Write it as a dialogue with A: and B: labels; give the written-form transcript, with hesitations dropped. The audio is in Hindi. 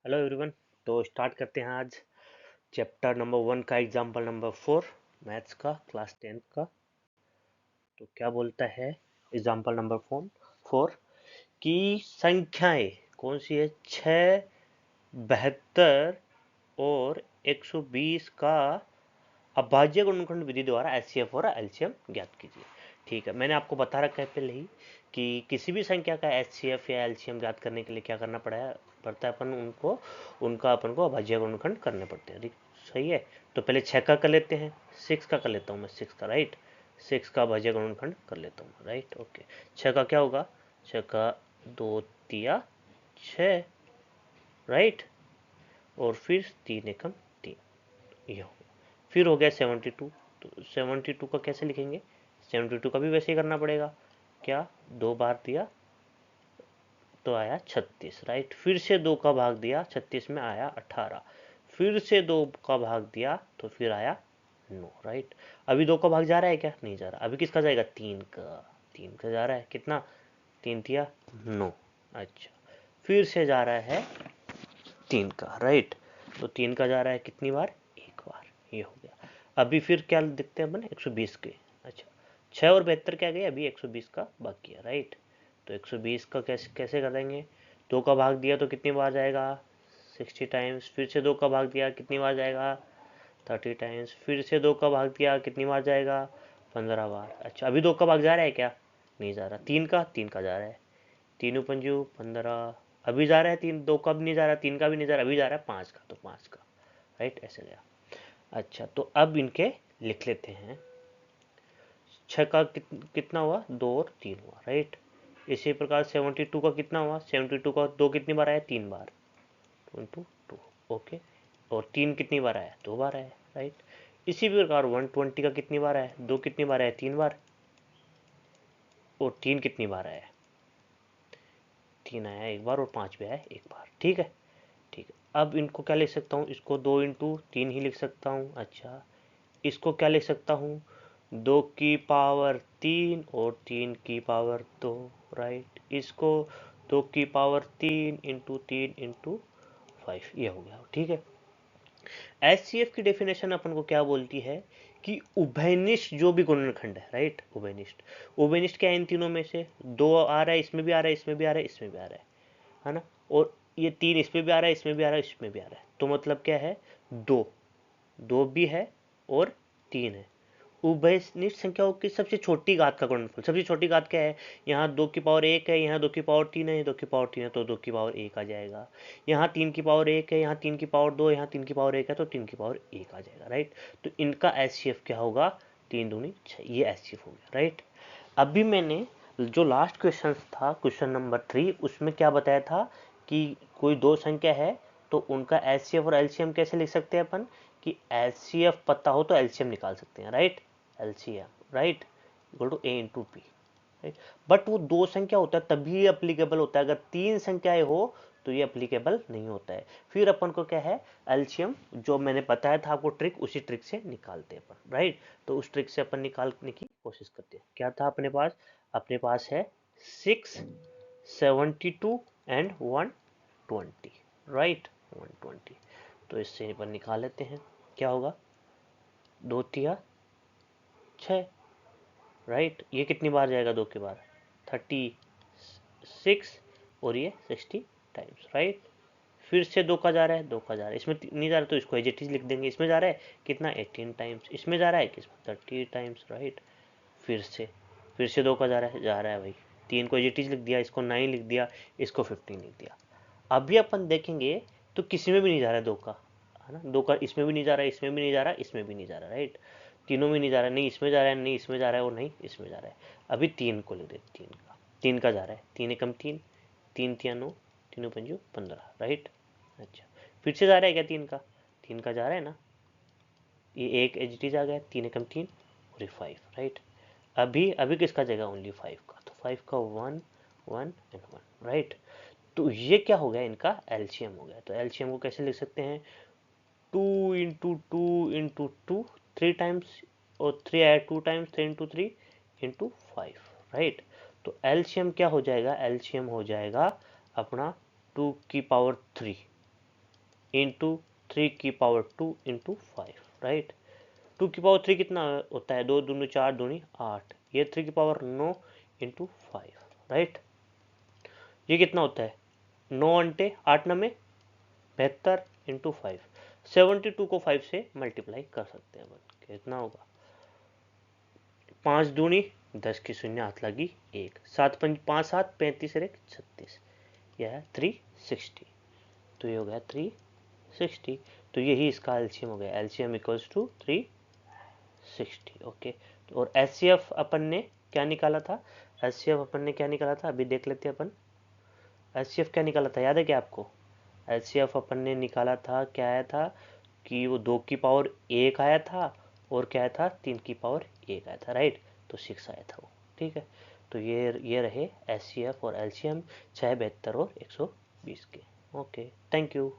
A: Hello everyone. तो स्टार्ट करते हैं आज चैप्टर नंबर 1 का एग्जाम्पल नंबर 4 मैथ्स का क्लास 10 का। तो क्या बोलता है एग्जाम्पल नंबर 4 की संख्याएं कौन सी है? 6, 72 और 120 का अभाज्य गुणनखंड विधि द्वारा एचसीएफ और एलसीएम ज्ञात कीजिए। ठीक है, मैंने आपको बता रखा है पहले ही कि किसी भी संख्या का एचसीएफ या एलसीएम ज्ञात करने के लिए क्या करना पड़ता है अपन को अभाज्य गुणनखंड करने पड़ते हैं। सही है, तो पहले 6 का कर लेते हैं, 6 का कर लेता हूँ मैं, 6 का, राइट। 6 का अभाज्य गुणनखंड कर लेता हूँ, राइट, ओके। 6 का क्या होगा? 6 का 2 तिया 6, राइट, और फिर 3 एकम 3, ये हो गया। फिर हो गया 72। तो 72 का कैसे लिखेंगे? 72 का भी वैसे ही करना पड़ेगा। क्या? 2 बार दिया तो आया 36, राइट। फिर से 2 का भाग दिया 36 में, आया 18। फिर से 2 का भाग दिया तो फिर आया 9, राइट। अभी 2 का भाग जा रहा है क्या? नहीं जा रहा। अभी किसका जाएगा? 3 का। 3 का जा रहा है, कितना? 3 तिया 9। अच्छा, फिर से जा रहा है 3 का, राइट। तो 3 का जा रहा है कितनी बार? एक बार, ये हो गया। अभी फिर क्या देखते हैं अपन? 120 के। अच्छा, 6 और 72 क्या गए? अभी 120 का बाकी है, राइट। तो 120 का कैसे कैसे करेंगे? 2 का भाग दिया तो कितनी बार जाएगा? 60 टाइम्स। फिर से 2 का भाग दिया कितनी बार जाएगा? 30 टाइम्स। फिर से 2 का भाग दिया कितनी बार जाएगा? 15 बार। अच्छा, अभी 2 का भाग जा रहा है क्या? नहीं जा रहा। 3 का जा रहा है। 3 पंजू 15। अभी जा रहा है 3, 2 का भी नहीं जा रहा, 3 का भी नहीं जा रहा, अभी जा रहा है 5 का, तो 5 का, राइट, ऐसे गया। अच्छा, तो अब इनके लिख लेते हैं। 6 का कितना हुआ? 2 और 3 हुआ, राइट। इसी प्रकार 72 का कितना हुआ? 72 का 2 कितनी बार आया? 3 बार, 2 ओके। और 3 कितनी बार आया? 2 बार आया, राइट। इसी प्रकार 120 का कितनी बार आया? 2 कितनी बार आया? 3 बार। और 3 कितनी बार आया? 3 आया एक बार, और 5 भी आया एक बार, ठीक है। ठीक है, अब इनको क्या लिख सकता हूँ? इसको 2 इंटू 3 ही लिख सकता हूँ। अच्छा, इसको क्या लिख सकता हूँ? 2 की पावर 3 और 3 की पावर 2, राइट। इसको 2 की पावर 3 इंटू 3 इंटू 5, ये हो गया, ठीक है। एचसीएफ की डेफिनेशन अपन को क्या बोलती है कि उभयनिष्ठ जो भी गुणनखंड है, राइट, उभयनिष्ठ। उभयनिष्ठ क्या है? इन तीनों में से 2 आ रहा है, इसमें भी आ रहा है, इसमें भी आ रहा है, इसमें भी आ रहा है ना। और ये 3 इसमें भी आ रहा है, इसमें भी आ रहा है, इसमें भी आ रहा है, तो मतलब क्या है? 2, 2 भी है और 3 है। उभयनिष्ठ संख्याओं की सबसे छोटी घात का गुणनफल, सबसे छोटी घात क्या है? यहाँ 2 की पावर 1 है, यहाँ 2 की पावर 3 है, 2 की पावर 3 है, तो 2 की पावर 1 आ जाएगा। यहाँ 3 की पावर 1 है, यहाँ 3 की पावर 2, यहाँ 3 की पावर 1 है, तो 3 की पावर 1 आ जाएगा, राइट। तो इनका एचसीएफ क्या होगा? 3 दूनी 6, ये एचसीएफ हो गया, राइट। अभी मैंने जो लास्ट क्वेश्चन था, क्वेश्चन नंबर 3, उसमें क्या बताया था कि कोई दो संख्या है तो उनका एचसीएफ और एलसीएम कैसे लिख सकते हैं अपन? कि एचसीएफ पता हो तो एलसीएम निकाल सकते हैं, right. LCM, right, equal to A into P, right. But वो दो संख्या होता है तभी अप्लीकेबल होता है, अगर 3 संख्याएं हो तो ये अप्लीकेबल नहीं होता है। फिर अपन को क्या है? एलसीएम, जो मैंने बताया था आपको ट्रिक, उसी ट्रिक से निकालते हैं अपन, राइट। तो उस ट्रिक से अपन निकालने की कोशिश करते हैं। क्या था अपने पास? अपने पास है 6, 72 एंड 120, राइट, 120। तो इससे अपन निकाल लेते हैं। क्या होगा? 2 तिया 6, राइट। ये कितनी बार जाएगा? 2 की बार 36, और ये 60 टाइम्स, राइट। फिर से 2 का जा रहा है, 2 का जा रहा है, इसमें नहीं जा रहा तो इसको एज इट इज लिख देंगे। इसमें जा रहा है कितना? 18 टाइम्स। इसमें जा रहा है किसमें? 30 टाइम्स, राइट। फिर से 2 का जा रहा है भाई, 3 को एज इट इज लिख दिया, इसको 9 लिख दिया, इसको 15 लिख दिया। अभी अपन देखेंगे तो किसी में भी नहीं जा रहा है 2 का, है ना। 2 का इसमें भी नहीं जा रहा है, इसमें भी नहीं जा रहा, इसमें भी नहीं जा रहा, राइट। तीनों में नहीं जा रहा है, नहीं इसमें जा रहा है, नहीं इसमें जा रहा है, और नहीं इसमें जा रहा है। अभी 3 को लिख दे, 3 का जा रहा है, 3 एकम 3, 3 तिया 9, 3 पंजू 15, राइट। अच्छा, फिर से जा रहा है क्या? 3 का जा रहा है ना, ये एक एच डी आ गया, 3 एकम 3 और ये 5, राइट। अभी अभी किसका जाएगा? ओनली 5 का, तो 5 का 1 1 एंड 1, राइट। तो ये क्या हो गया? इनका एलसीएम हो गया। तो एलसीएम को कैसे लिख सकते हैं? 2 इंटू 2 इंटू 2, 3 टाइम्स, और 3 आया 2 टाइम्स, 3 इंटू 3 इंटू 5, राइट। तो एलसीएम क्या हो जाएगा? एलसीएम हो जाएगा अपना 2 की पावर 3, इंटू 3 की पावर 2 इंटू 5, राइट। 2 की पावर 3 कितना होता है, 2 दूनी 4 दूनी 8, ये 3 की पावर 9 इंटू 5, राइट। ये कितना होता है, 9 अंटे 8 नमे 72 इंटू 5, 72 को 5 से मल्टीप्लाई कर सकते हैं अपन, कितना होगा 5 दूनी 10 की शून्य हाथ लगी 1, 7 5 5 7 35 और 1 36, यह है 360, तो ये हो गया 360, तो यही इसका एलसीएम हो गया, एलसीएम इक्वल्स टू 360, ओके। और एचसीएफ अपन ने क्या निकाला था, एचसीएफ अपन ने क्या निकाला था, अभी देख लेते हैं अपन। एचसीएफ क्या निकाला था, याद है क्या आपको, एचसीएफ अपन ने निकाला था, क्या आया था कि वो 2 की पावर 1 आया था और क्या आया था 3 की पावर 1 आया था, राइट, तो 6 आया था वो, ठीक है। तो ये रहे एचसीएफ और एलसीएम 6, 72 और 120 के। Okay, thank you.